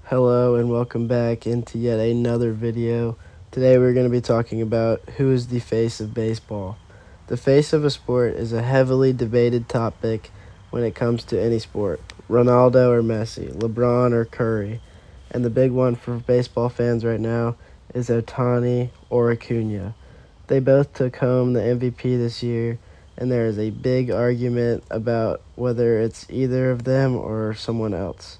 Hello and welcome back into yet another video. Today we're going to be talking about who is the face of baseball. The face of a sport is a heavily debated topic when it comes to any sport. Ronaldo or Messi, LeBron or Curry. And the big one for baseball fans right now is Ohtani or Acuna. They both took home the MVP this year, and there is a big argument about whether it's either of them or someone else.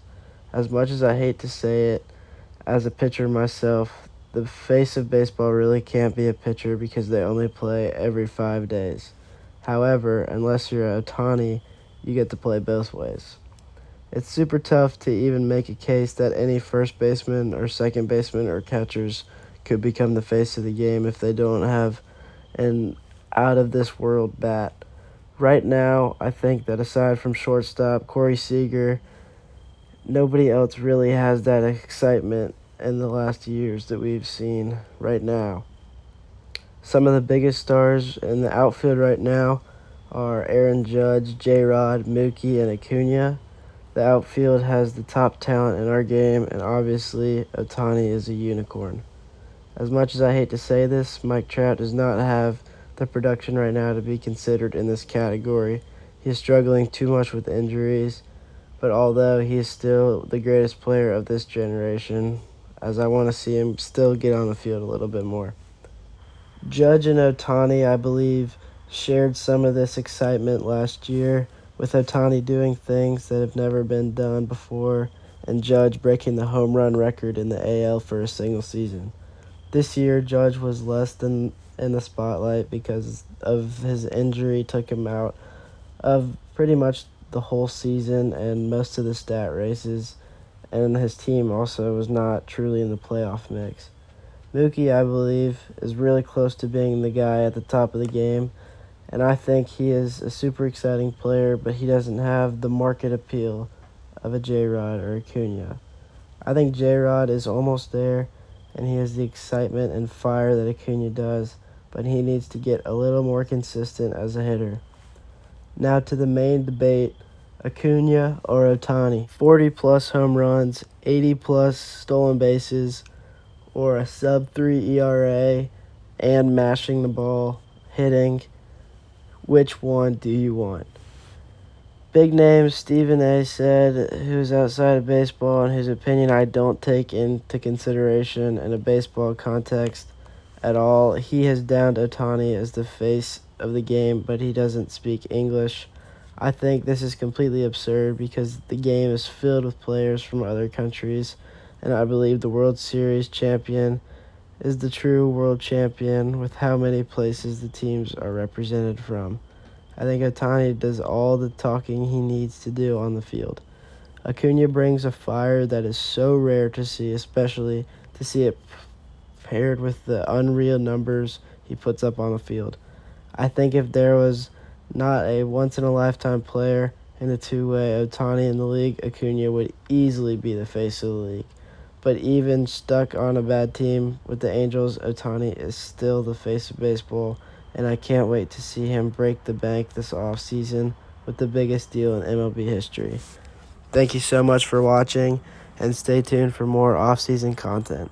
As much as I hate to say it, as a pitcher myself, the face of baseball really can't be a pitcher because they only play every 5 days. However, unless you're Ohtani, you get to play both ways. It's super tough to even make a case that any first baseman or second baseman or catchers could become the face of the game if they don't have an out of this world bat. Right now, I think that aside from shortstop Corey Seager, nobody else really has that excitement in the last years that we've seen right now. Some of the biggest stars in the outfield right now are Aaron Judge, J-Rod, Mookie, and Acuna. The outfield has the top talent in our game, and obviously Ohtani is a unicorn. As much as I hate to say this, Mike Trout does not have the production right now to be considered in this category. He is struggling too much with injuries, but although he is still the greatest player of this generation, as I want to see him still get on the field a little bit more. Judge and Ohtani, I believe, shared some of this excitement last year, with Ohtani doing things that have never been done before, and Judge breaking the home run record in the AL for a single season. This year, Judge was less than in the spotlight because of his injury took him out of pretty much the whole season and most of the stat races, and his team also was not truly in the playoff mix. Mookie, I believe, is really close to being the guy at the top of the game, and I think he is a super exciting player, but he doesn't have the market appeal of a J-Rod or Acuna. I think J-Rod is almost there, and he has the excitement and fire that Acuna does, but he needs to get a little more consistent as a hitter. Now to the main debate, Acuna or Ohtani. 40-plus home runs, 80-plus stolen bases, or a sub-3 ERA and mashing the ball, hitting. Which one do you want? Big name Stephen A. said, who's outside of baseball and whose opinion I don't take into consideration in a baseball context at all. He has downed Ohtani as the face of the game, but he doesn't speak English. I think this is completely absurd because the game is filled with players from other countries, and I believe the World Series champion is the true world champion with how many places the teams are represented from. I think Ohtani does all the talking he needs to do on the field. Acuna brings a fire that is so rare to see, especially to see it paired with the unreal numbers he puts up on the field. I think if there was not a once-in-a-lifetime player in the two-way Ohtani in the league, Acuna would easily be the face of the league. But even stuck on a bad team with the Angels, Ohtani is still the face of baseball, and I can't wait to see him break the bank this offseason with the biggest deal in MLB history. Thank you so much for watching, and stay tuned for more offseason content.